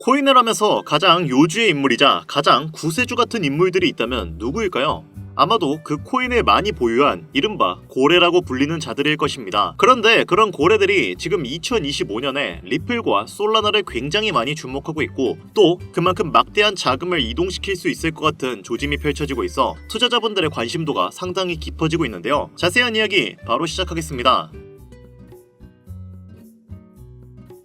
코인을 하면서 가장 요주의 인물이자 가장 구세주 같은 인물들이 있다면 누구일까요? 아마도 그 코인을 많이 보유한 이른바 고래라고 불리는 자들일 것입니다. 그런데 그런 고래들이 지금 2025년에 리플과 솔라나를 굉장히 많이 주목하고 있고, 또 그만큼 막대한 자금을 이동시킬 수 있을 것 같은 조짐이 펼쳐지고 있어 투자자분들의 관심도가 상당히 깊어지고 있는데요. 자세한 이야기 바로 시작하겠습니다.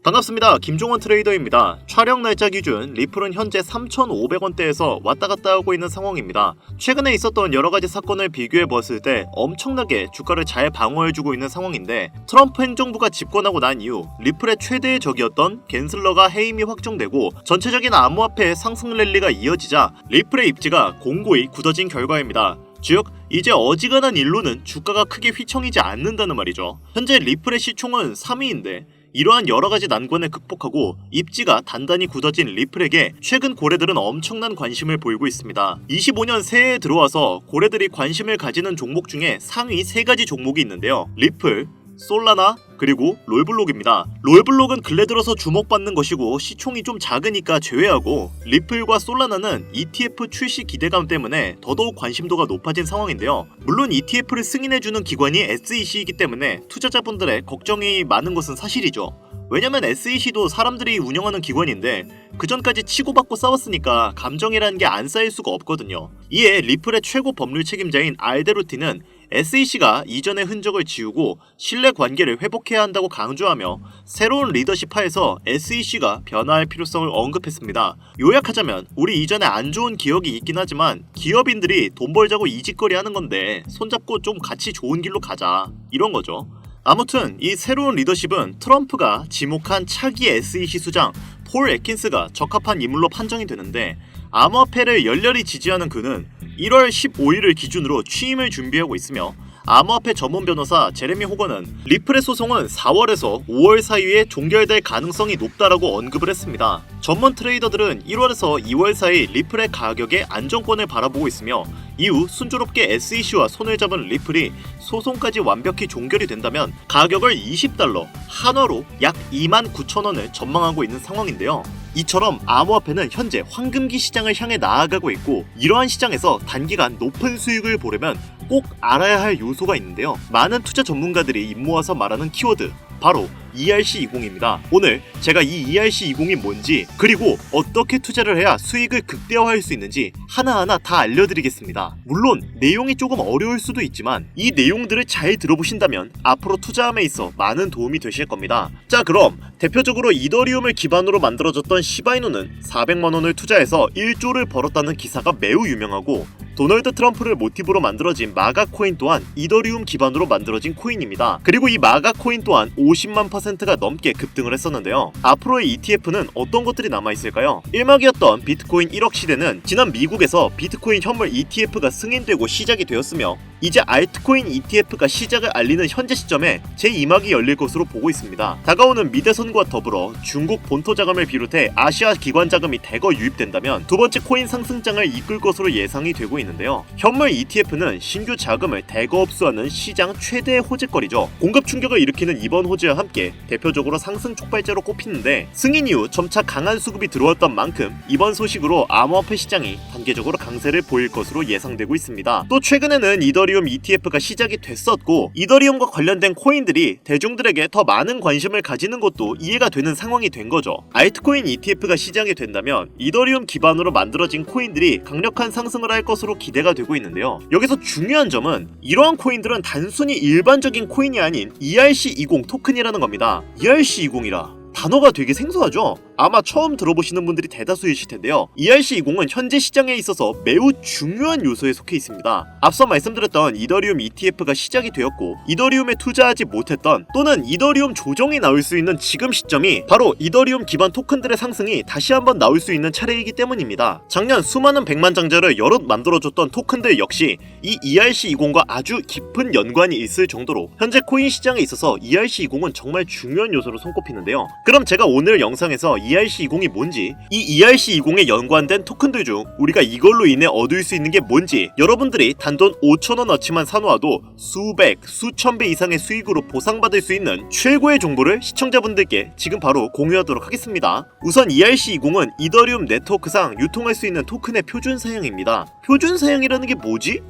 반갑습니다. 김종원 트레이더입니다. 촬영 날짜 기준 리플은 현재 3,500원대에서 왔다갔다 하고 있는 상황입니다. 최근에 있었던 여러가지 사건을 비교해보았을 때 엄청나게 주가를 잘 방어해주고 있는 상황인데, 트럼프 행정부가 집권하고 난 이후 리플의 최대의 적이었던 갠슬러가 해임이 확정되고 전체적인 암호화폐의 상승 랠리가 이어지자 리플의 입지가 공고히 굳어진 결과입니다. 즉, 이제 어지간한 일로는 주가가 크게 휘청이지 않는다는 말이죠. 현재 리플의 시총은 3위인데 이러한 여러가지 난관을 극복하고 입지가 단단히 굳어진 리플에게 최근 고래들은 엄청난 관심을 보이고 있습니다. 25년 새해에 들어와서 고래들이 관심을 가지는 종목 중에 상위 3가지 종목이 있는데요. 리플, 솔라나, 그리고 롤블록입니다. 롤블록은 근래 들어서 주목받는 것이고 시총이 좀 작으니까 제외하고, 리플과 솔라나는 ETF 출시 기대감 때문에 더더욱 관심도가 높아진 상황인데요. 물론 ETF를 승인해주는 기관이 SEC이기 때문에 투자자분들의 걱정이 많은 것은 사실이죠. 왜냐면 SEC도 사람들이 운영하는 기관인데 그전까지 치고받고 싸웠으니까 감정이라는 게 안 쌓일 수가 없거든요. 이에 리플의 최고 법률 책임자인 알데로티는 SEC가 이전의 흔적을 지우고 신뢰 관계를 회복해야 한다고 강조하며 새로운 리더십 하에서 SEC가 변화할 필요성을 언급했습니다. 요약하자면 우리 이전에 안 좋은 기억이 있긴 하지만 기업인들이 돈 벌자고 이짓거리 하는 건데 손잡고 좀 같이 좋은 길로 가자, 이런 거죠. 아무튼 이 새로운 리더십은 트럼프가 지목한 차기 SEC 수장 폴 애킨스가 적합한 인물로 판정이 되는데, 암호화폐를 열렬히 지지하는 그는 1월 15일을 기준으로 취임을 준비하고 있으며, 암호화폐 전문 변호사 제레미 호건은 리플의 소송은 4월에서 5월 사이에 종결될 가능성이 높다라고 언급을 했습니다. 전문 트레이더들은 1월에서 2월 사이 리플의 가격의 안정권을 바라보고 있으며, 이후 순조롭게 SEC와 손을 잡은 리플이 소송까지 완벽히 종결이 된다면 가격을 $20, 한화로 약 29,000원을 전망하고 있는 상황인데요. 이처럼 암호화폐는 현재 황금기 시장을 향해 나아가고 있고, 이러한 시장에서 단기간 높은 수익을 보려면 꼭 알아야 할 요소가 있는데요. 많은 투자 전문가들이 입모아서 말하는 키워드, 바로 ERC20입니다. 오늘 제가 이 ERC20이 뭔지, 그리고 어떻게 투자를 해야 수익을 극대화할 수 있는지 하나하나 다 알려드리겠습니다. 물론 내용이 조금 어려울 수도 있지만 이 내용들을 잘 들어보신다면 앞으로 투자함에 있어 많은 도움이 되실 겁니다. 자, 그럼 대표적으로 이더리움을 기반으로 만들어졌던 시바이누는 400만원을 투자해서 1조를 벌었다는 기사가 매우 유명하고, 도널드 트럼프를 모티브로 만들어진 마가 코인 또한 이더리움 기반으로 만들어진 코인입니다. 그리고 이 마가 코인 또한 50만 %가 넘게 급등을 했었는데요. 앞으로의 ETF는 어떤 것들이 남아있을까요? 일막이었던 비트코인 1억 시대는 지난 미국에서 비트코인 현물 ETF가 승인되고 시작이 되었으며, 이제 알트코인 ETF가 시작을 알리는 현재 시점에 제2막이 열릴 것으로 보고 있습니다. 다가오는 미대선과 더불어 중국 본토 자금을 비롯해 아시아 기관 자금이 대거 유입된다면 두 번째 코인 상승장을 이끌 것으로 예상이 되고 있는데요. 현물 ETF는 신규 자금을 대거 흡수하는 시장 최대의 호재거리죠. 공급 충격을 일으키는 이번 호재와 함께 대표적으로 상승 촉발제로 꼽히는데, 승인 이후 점차 강한 수급이 들어왔던 만큼 이번 소식으로 암호화폐 시장이 단계적으로 강세를 보일 것으로 예상되고 있습니다. 또 최근에는 이더리움 ETF가 시작이 됐었고, 이더리움과 관련된 코인들이 대중들에게 더 많은 관심을 가지는 것도 이해가 되는 상황이 된 거죠. 알트코인 ETF가 시작이 된다면 이더리움 기반으로 만들어진 코인들이 강력한 상승을 할 것으로 기대가 되고 있는데요. 여기서 중요한 점은 이러한 코인들은 단순히 일반적인 코인이 아닌 ERC20 토큰이라는 겁니다. ERC20이라 단어가 되게 생소하죠? 아마 처음 들어보시는 분들이 대다수이실 텐데요. ERC20은 현재 시장에 있어서 매우 중요한 요소에 속해 있습니다. 앞서 말씀드렸던 이더리움 ETF가 시작이 되었고, 이더리움에 투자하지 못했던 또는 이더리움 조정이 나올 수 있는 지금 시점이 바로 이더리움 기반 토큰들의 상승이 다시 한번 나올 수 있는 차례이기 때문입니다. 작년 수많은 백만장자를 여럿 만들어줬던 토큰들 역시 이 ERC20과 아주 깊은 연관이 있을 정도로 현재 코인 시장에 있어서 ERC20은 정말 중요한 요소로 손꼽히는데요. 그럼 제가 오늘 영상에서 ERC20이 뭔지, 이 ERC20에 연관된 토큰들 중 우리가 이걸로 인해 얻을 수 있는 게 뭔지, 여러분들이 단돈 5,000원어치만 사놓아도 수백, 수천 배 이상의 수익으로 보상받을 수 있는 최고의 정보를 시청자분들께 지금 바로 공유하도록 하겠습니다. 우선 ERC20은 이더리움 네트워크상 유통할 수 있는 토큰의 표준 사양입니다. 표준 사양이라는 게 뭐지?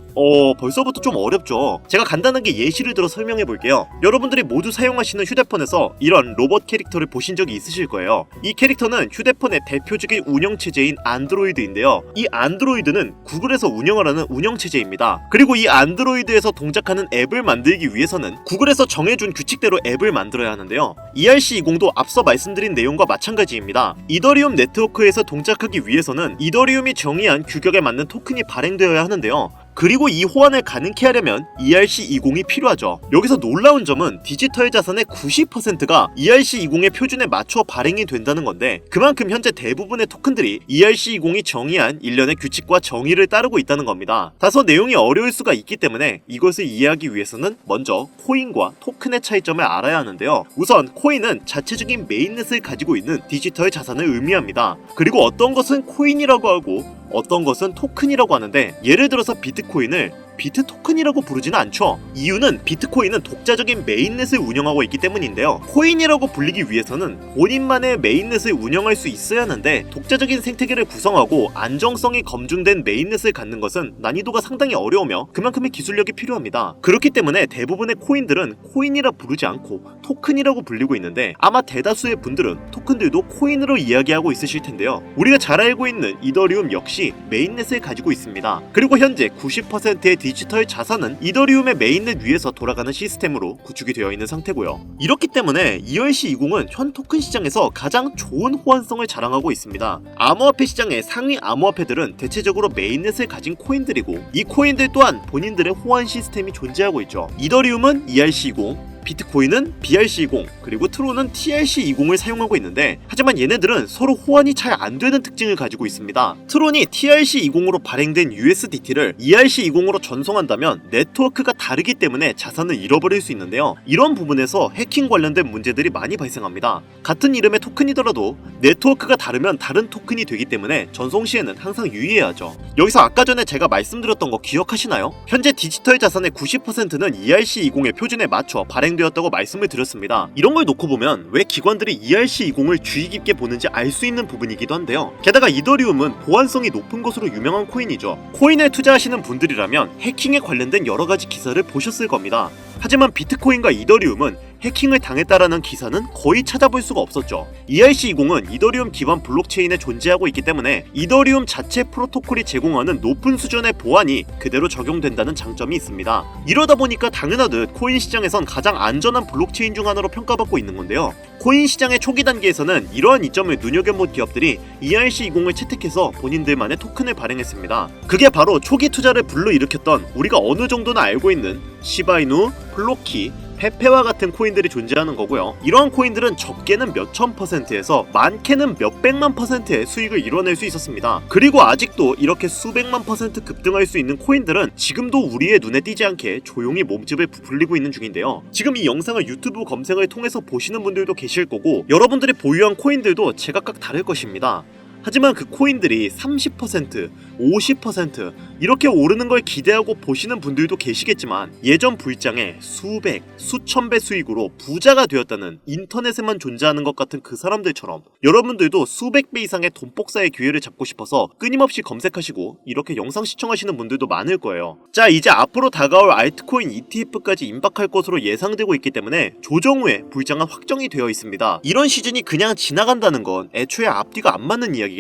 벌써부터 좀 어렵죠. 제가 간단하게 예시를 들어 설명해 볼게요. 여러분들이 모두 사용하시는 휴대폰에서 이런 로봇 캐릭터를 보신 적이 있으실 거예요. 이 캐릭터는 휴대폰의 대표적인 운영체제인 안드로이드인데요. 이 안드로이드는 구글에서 운영을 하는 운영체제입니다. 그리고 이 안드로이드에서 동작하는 앱을 만들기 위해서는 구글에서 정해준 규칙대로 앱을 만들어야 하는데요. ERC20도 앞서 말씀드린 내용과 마찬가지입니다. 이더리움 네트워크에서 동작하기 위해서는 이더리움이 정의한 규격에 맞는 토큰이 발행되어야 하는데요. 그리고 이 호환을 가능케 하려면 ERC20이 필요하죠. 여기서 놀라운 점은 디지털 자산의 90%가 ERC20의 표준에 맞춰 발행이 된다는 건데, 그만큼 현재 대부분의 토큰들이 ERC20이 정의한 일련의 규칙과 정의를 따르고 있다는 겁니다. 다소 내용이 어려울 수가 있기 때문에 이것을 이해하기 위해서는 먼저 코인과 토큰의 차이점을 알아야 하는데요. 우선 코인은 자체적인 메인넷을 가지고 있는 디지털 자산을 의미합니다. 그리고 어떤 것은 코인이라고 하고 어떤 것은 토큰이라고 하는데, 예를 들어서 비트코인을 비트 토큰이라고 부르지는 않죠. 이유는 비트코인은 독자적인 메인넷을 운영하고 있기 때문인데요. 코인이라고 불리기 위해서는 본인만의 메인넷을 운영할 수 있어야 하는데, 독자적인 생태계를 구성하고 안정성이 검증된 메인넷을 갖는 것은 난이도가 상당히 어려우며 그만큼의 기술력이 필요합니다. 그렇기 때문에 대부분의 코인들은 코인이라 부르지 않고 토큰이라고 불리고 있는데, 아마 대다수의 분들은 토큰들도 코인으로 이야기하고 있으실 텐데요. 우리가 잘 알고 있는 이더리움 역시 메인넷을 가지고 있습니다. 그리고 현재 90%의 디지털 자산은 이더리움의 메인넷 위에서 돌아가는 시스템으로 구축이 되어 있는 상태고요. 이렇기 때문에 ERC20은 현 토큰 시장에서 가장 좋은 호환성을 자랑하고 있습니다. 암호화폐 시장의 상위 암호화폐들은 대체적으로 메인넷을 가진 코인들이고, 이 코인들 또한 본인들의 호환 시스템이 존재하고 있죠. 이더리움은 ERC20, 비트코인은 BRC20, 그리고 트론은 TRC20을 사용하고 있는데, 하지만 얘네들은 서로 호환이 잘 안되는 특징을 가지고 있습니다. 트론이 TRC20으로 발행된 USDT를 ERC20으로 전송한다면 네트워크가 다르기 때문에 자산을 잃어버릴 수 있는데요. 이런 부분에서 해킹 관련된 문제들이 많이 발생합니다. 같은 이름의 토큰이더라도 네트워크가 다르면 다른 토큰이 되기 때문에 전송 시에는 항상 유의해야 하죠. 여기서 아까 전에 제가 말씀드렸던 거 기억하시나요? 현재 디지털 자산의 90%는 ERC20의 표준에 맞춰 발행되었다고 말씀을 드렸습니다. 이런 걸 놓고 보면 왜 기관들이 ERC20을 주의 깊게 보는지 알 수 있는 부분이기도 한데요. 게다가 이더리움은 보안성이 높은 것으로 유명한 코인이죠. 코인에 투자하시는 분들이라면 해킹에 관련된 여러 가지 기사를 보셨을 겁니다. 하지만 비트코인과 이더리움은 해킹을 당했다라는 기사는 거의 찾아볼 수가 없었죠. ERC20은 이더리움 기반 블록체인에 존재하고 있기 때문에 이더리움 자체 프로토콜이 제공하는 높은 수준의 보안이 그대로 적용된다는 장점이 있습니다. 이러다 보니까 당연하듯 코인 시장에선 가장 안전한 블록체인 중 하나로 평가받고 있는 건데요. 코인 시장의 초기 단계에서는 이러한 이점을 눈여겨본 기업들이 ERC20을 채택해서 본인들만의 토큰을 발행했습니다. 그게 바로 초기 투자를 불러일으켰던 우리가 어느 정도는 알고 있는 시바이누, 플로키, 페페와 같은 코인들이 존재하는 거고요. 이러한 코인들은 적게는 몇천 %에서 많게는 몇백만 %의 수익을 이뤄낼 수 있었습니다. 그리고 아직도 이렇게 수백만 % 급등할 수 있는 코인들은 지금도 우리의 눈에 띄지 않게 조용히 몸집을 부풀리고 있는 중인데요. 지금 이 영상을 유튜브 검색을 통해서 보시는 분들도 계실 거고, 여러분들이 보유한 코인들도 제각각 다를 것입니다. 하지만 그 코인들이 30%, 50% 이렇게 오르는 걸 기대하고 보시는 분들도 계시겠지만, 예전 불장에 수백, 수천 배 수익으로 부자가 되었다는 인터넷에만 존재하는 것 같은 그 사람들처럼 여러분들도 수백 배 이상의 돈 복사의 기회를 잡고 싶어서 끊임없이 검색하시고 이렇게 영상 시청하시는 분들도 많을 거예요. 자, 이제 앞으로 다가올 알트코인 ETF까지 임박할 것으로 예상되고 있기 때문에 조정 후에 불장은 확정이 되어 있습니다. 이런 시즌이 그냥 지나간다는 건 애초에 앞뒤가 안 맞는 이야기겠죠.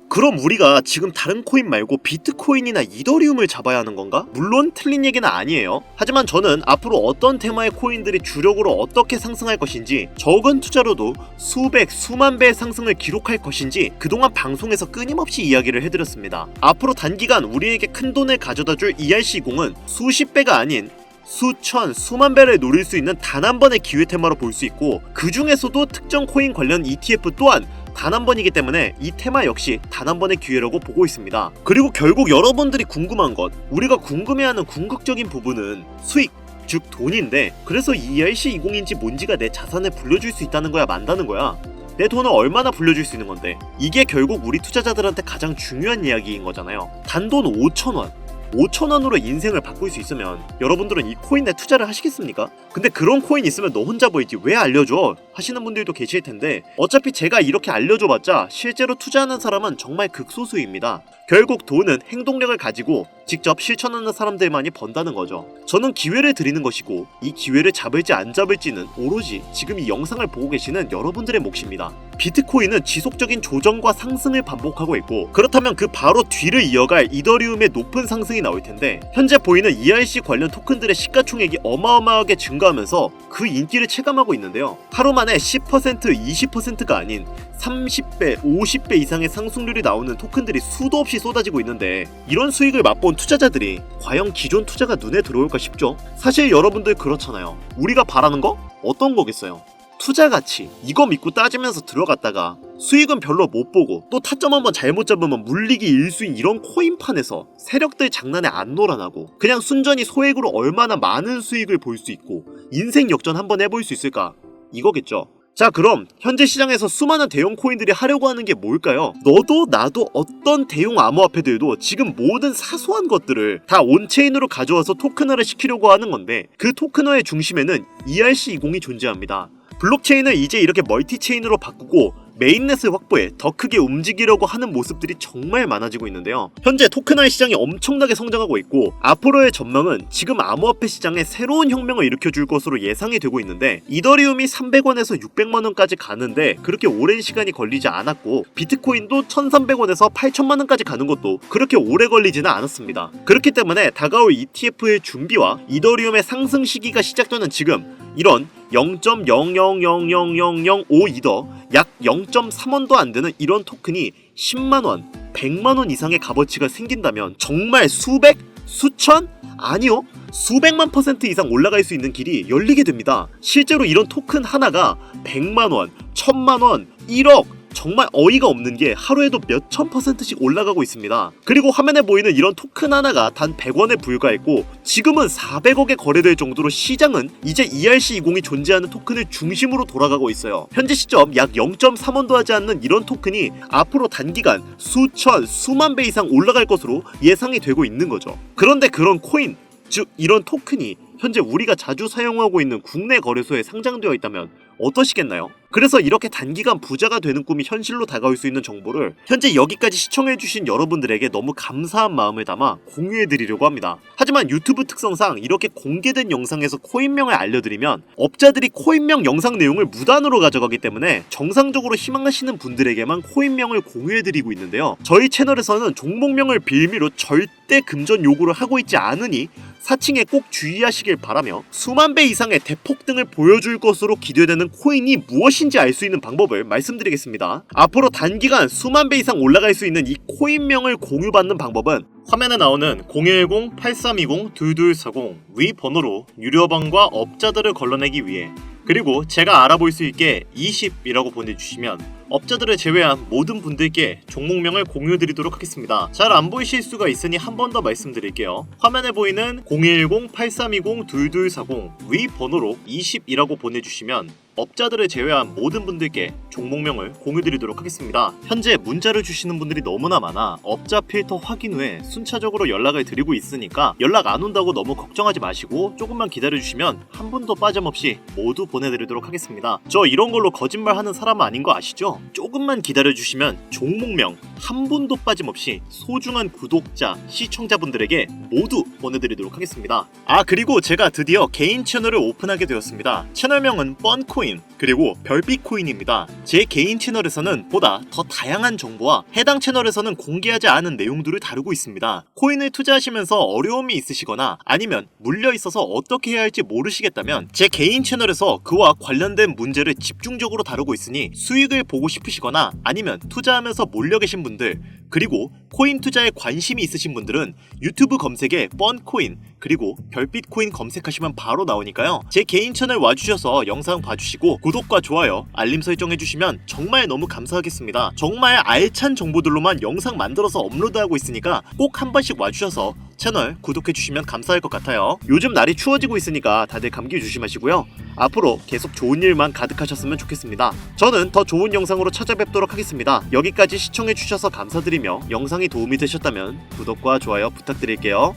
그럼 우리가 지금 다른 코인 말고 비트코인이나 이더리움을 잡아야 하는 건가? 물론 틀린 얘기는 아니에요. 하지만 저는 앞으로 어떤 테마의 코인들이 주력으로 어떻게 상승할 것인지, 적은 투자로도 수백, 수만 배의 상승을 기록할 것인지 그동안 방송에서 끊임없이 이야기를 해드렸습니다. 앞으로 단기간 우리에게 큰 돈을 가져다줄 ERC20은 수십 배가 아닌 수천, 수만 배를 노릴 수 있는 단 한 번의 기회 테마로 볼 수 있고, 그 중에서도 특정 코인 관련 ETF 또한 단 한 번이기 때문에 이 테마 역시 단 한 번의 기회라고 보고 있습니다. 그리고 결국 여러분들이 궁금한 것, 우리가 궁금해하는 궁극적인 부분은 수익, 즉 돈인데, 그래서 ERC20인지 뭔지가 내 자산을 불려줄 수 있다는 거야, 만다는 거야? 내 돈을 얼마나 불려줄 수 있는 건데. 이게 결국 우리 투자자들한테 가장 중요한 이야기인 거잖아요. 단돈 5,000원 5,000원으로 인생을 바꿀 수 있으면 여러분들은 이 코인에 투자를 하시겠습니까? 근데 그런 코인 있으면 너 혼자 보이지 왜 알려줘? 하시는 분들도 계실 텐데 어차피 제가 이렇게 알려줘봤자 실제로 투자하는 사람은 정말 극소수입니다. 결국 돈은 행동력을 가지고 직접 실천하는 사람들만이 번다는 거죠. 저는 기회를 드리는 것이고 이 기회를 잡을지 안 잡을지는 오로지 지금 이 영상을 보고 계시는 여러분들의 몫입니다. 비트코인은 지속적인 조정과 상승을 반복하고 있고 그렇다면 그 바로 뒤를 이어갈 이더리움의 높은 상승이 나올 텐데 현재 보이는 ERC 관련 토큰들의 시가총액이 어마어마하게 증가하면서 그 인기를 체감하고 있는데요. 하루 만에 10%, 20%가 아닌 30배, 50배 이상의 상승률이 나오는 토큰들이 수도 없이 쏟아지고 있는데 이런 수익을 맛본 투자자들이 과연 기존 투자가 눈에 들어올까 싶죠? 사실 여러분들 그렇잖아요. 우리가 바라는 거? 어떤 거겠어요? 투자 가치 이거 믿고 따지면서 들어갔다가 수익은 별로 못 보고 또 타점 한번 잘못 잡으면 물리기 일수인 이런 코인판에서 세력들 장난에 안 놀아나고 그냥 순전히 소액으로 얼마나 많은 수익을 볼 수 있고 인생 역전 한번 해볼 수 있을까? 이거겠죠. 자, 그럼 현재 시장에서 수많은 대형 코인들이 하려고 하는 게 뭘까요? 너도 나도 어떤 대형 암호화폐들도 지금 모든 사소한 것들을 다 온체인으로 가져와서 토큰화를 시키려고 하는 건데 그 토큰화의 중심에는 ERC20이 존재합니다. 블록체인을 이제 이렇게 멀티체인으로 바꾸고 메인넷을 확보해 더 크게 움직이려고 하는 모습들이 정말 많아지고 있는데요. 현재 토큰화의 시장이 엄청나게 성장하고 있고 앞으로의 전망은 지금 암호화폐 시장에 새로운 혁명을 일으켜줄 것으로 예상이 되고 있는데 이더리움이 300원에서 600만원까지 가는데 그렇게 오랜 시간이 걸리지 않았고 비트코인도 1300원에서 8000만원까지 가는 것도 그렇게 오래 걸리지는 않았습니다. 그렇기 때문에 다가올 ETF의 준비와 이더리움의 상승 시기가 시작되는 지금 이런 0.0000005 이더 약 0.3원도 안 되는 이런 토큰이 10만원, 100만원 이상의 값어치가 생긴다면 정말 수백, 수천? 아니요. 수백만 % 이상 올라갈 수 있는 길이 열리게 됩니다. 실제로 이런 토큰 하나가 100만원, 1000만원, 1억 정말 어이가 없는 게 하루에도 몇천 %씩 올라가고 있습니다. 그리고 화면에 보이는 이런 토큰 하나가 단 100원에 불과했고 지금은 400억에 거래될 정도로 시장은 이제 ERC20이 존재하는 토큰을 중심으로 돌아가고 있어요. 현재 시점 약 0.3원도 하지 않는 이런 토큰이 앞으로 단기간 수천, 수만 배 이상 올라갈 것으로 예상이 되고 있는 거죠. 그런데 그런 코인, 즉 이런 토큰이 현재 우리가 자주 사용하고 있는 국내 거래소에 상장되어 있다면 어떠시겠나요? 그래서 이렇게 단기간 부자가 되는 꿈이 현실로 다가올 수 있는 정보를 현재 여기까지 시청해주신 여러분들에게 너무 감사한 마음을 담아 공유해드리려고 합니다. 하지만 유튜브 특성상 이렇게 공개된 영상에서 코인명을 알려드리면 업자들이 코인명 영상 내용을 무단으로 가져가기 때문에 정상적으로 희망하시는 분들에게만 코인명을 공유해드리고 있는데요. 저희 채널에서는 종목명을 빌미로 절대 금전 요구를 하고 있지 않으니 사칭에 꼭 주의하시길 바라며 수만 배 이상의 대폭등을 보여줄 것으로 기대되는 코인이 무엇인지 알 수 있는 방법을 말씀드리겠습니다. 앞으로 단기간 수만 배 이상 올라갈 수 있는 이 코인명을 공유받는 방법은 화면에 나오는 010-8320-2240 위 번호로 유료방과 업자들을 걸러내기 위해 그리고 제가 알아볼 수 있게 20이라고 보내주시면 업자들을 제외한 모든 분들께 종목명을 공유드리도록 하겠습니다. 잘 안 보이실 수가 있으니 한 번 더 말씀드릴게요. 화면에 보이는 010-8320-2240 위 번호로 20이라고 보내주시면 업자들을 제외한 모든 분들께 종목명을 공유드리도록 하겠습니다. 현재 문자를 주시는 분들이 너무나 많아 업자 필터 확인 후에 순차적으로 연락을 드리고 있으니까 연락 안 온다고 너무 걱정하지 마시고 조금만 기다려주시면 한 분도 빠짐없이 모두 보내드리도록 하겠습니다. 저 이런 걸로 거짓말하는 사람 아닌 거 아시죠? 조금만 기다려주시면 종목명 한 분도 빠짐없이 소중한 구독자, 시청자분들에게 모두 보내드리도록 하겠습니다. 그리고 제가 드디어 개인 채널을 오픈하게 되었습니다. 채널명은 뻔코인 그리고 별빛코인입니다. 제 개인 채널에서는 보다 더 다양한 정보와 해당 채널에서는 공개하지 않은 내용들을 다루고 있습니다. 코인을 투자하시면서 어려움이 있으시거나 아니면 물려있어서 어떻게 해야 할지 모르시겠다면 제 개인 채널에서 그와 관련된 문제를 집중적으로 다루고 있으니 수익을 보고 싶으시거나 아니면 투자하면서 몰려 계신 분들 그리고 코인 투자에 관심이 있으신 분들은 유튜브 검색에 뻔코인 그리고 별빛 코인 검색하시면 바로 나오니까요. 제 개인 채널 와주셔서 영상 봐주시고 구독과 좋아요, 알림 설정 해주시면 정말 너무 감사하겠습니다. 정말 알찬 정보들로만 영상 만들어서 업로드하고 있으니까 꼭 한 번씩 와주셔서 채널 구독해주시면 감사할 것 같아요. 요즘 날이 추워지고 있으니까 다들 감기 조심하시고요. 앞으로 계속 좋은 일만 가득하셨으면 좋겠습니다. 저는 더 좋은 영상으로 찾아뵙도록 하겠습니다. 여기까지 시청해주셔서 감사드리며 영상이 도움이 되셨다면 구독과 좋아요 부탁드릴게요.